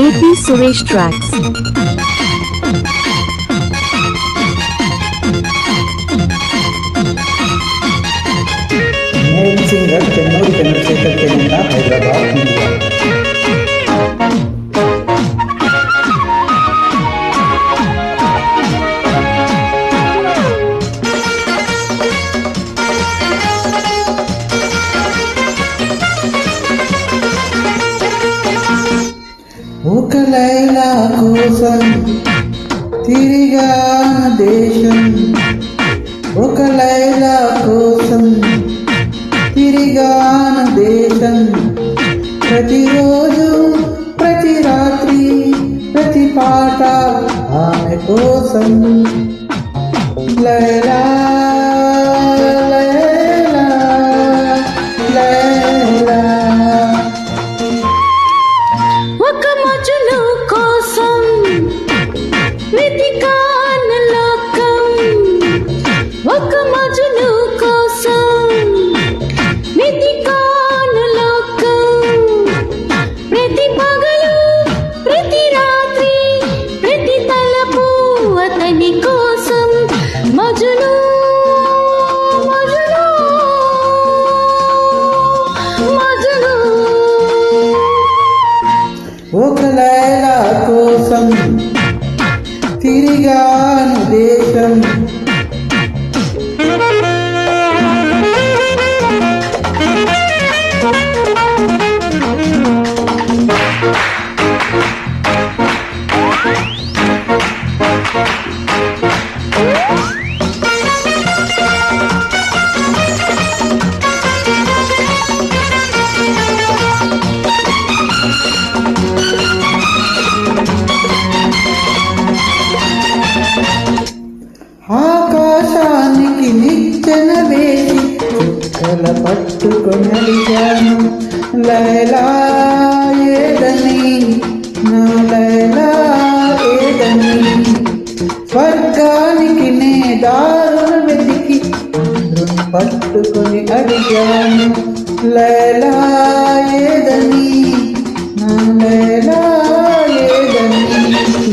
AP Suresh Tracks. Male singer Chennur Chandrashekar Telangana Hyderabad India. ఒక లైలా కోసం తిరిగాన దేశం, ఒక లైలా కోసం తిరిగాన దేశం, ప్రతిరోజు ప్రతి రాత్రి ప్రతి పాట ఆమె కోసం. లైలా లైలా లైలా ఒక మజును కోసం వెతికాన లోకం, ఒక మజును కోసం వెతికాన లోకం, ప్రతి పగలు ప్రతి రాత్రి ప్రతి తలపు అతని కోసం. మజును మజును మజును ఒక లైలా కోసం తిరిగాను దేశం. ఆకాశానికి నిచ్చెన వేసి చుక్కల పట్టుకొని అడిగాను, లైలా ఏదని నా లైలా ఏదని. స్వర్గానికి నే దారులు వెతికి చంద్రుని పట్టుకొని అడిగాను, లైలా ఏదని నా లైలా ఏదని.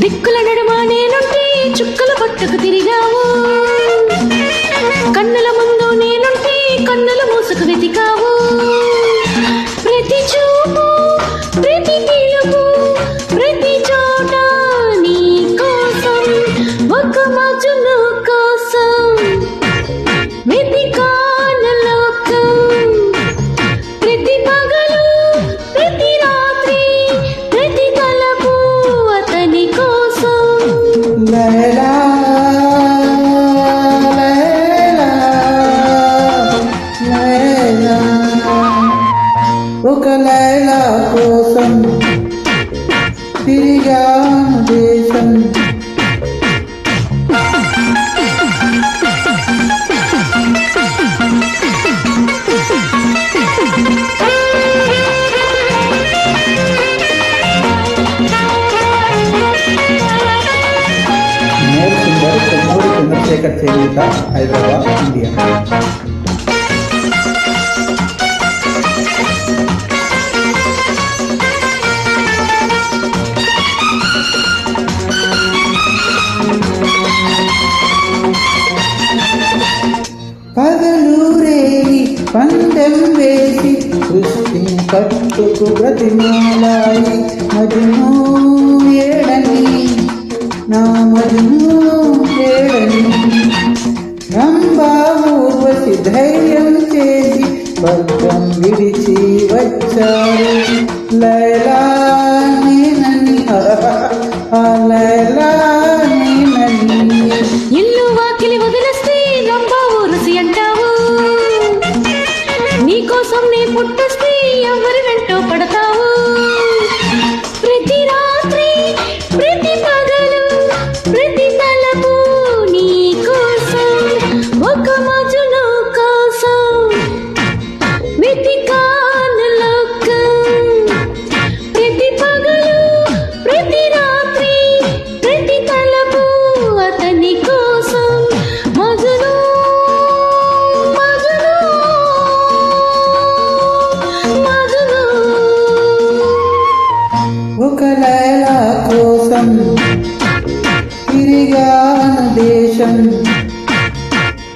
దిక్కుల నడుమ నేనుంటే చుక్కల పట్టుకు తిరిగావు, కన్నుల ముందు నేనుంటే కన్నుల మూసుకు వెతికావు. ప్రతి చూపు ప్రతి పిలుపు ప్రతి చోట నీ కోసం, ఒక మజును కోసం వెతికాన లోకం, ప్రతి పగలు ప్రతి రాత్రి ప్రతి తలపు అతని కోసం. లైలా లైలా లైలా ఒక లైలా కోసం తిరిగాను దేశం. Male singer Chennur Chandrashekar Telangana Hyderabad India. పగలూరేగి పందెం వేసి సృష్టిని కట్టుకు బ్రతిమాలాయి మజును ఏడని నా మజును ఏడని. రంభా ఊర్వశి ధైర్యం చేసి స్వర్గం విడిచి వచ్చారు, లైలా నేనని ఆ లైలా నేనని. ఇల్లు వాకిలి వదిలేస్తే రంభా ఊరుసి అంటావు, నీకోసం నీ పుట్టొస్తే ఎవరి వెంటో పడతావు. ప్రతి రాత్రి ప్రతి పగలు ప్రతి తలపు నీ కోసం, ఒక మజును కోసం వెతికాన లోకం.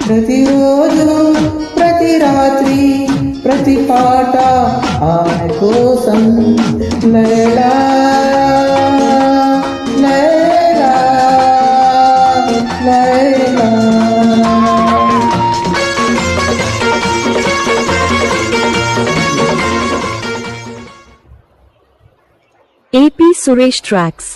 ప్రతిరోజు ప్రతి రాత్రి ప్రతి పాట ఆమె కోసం Laila Laila Laila. AP Suresh Tracks.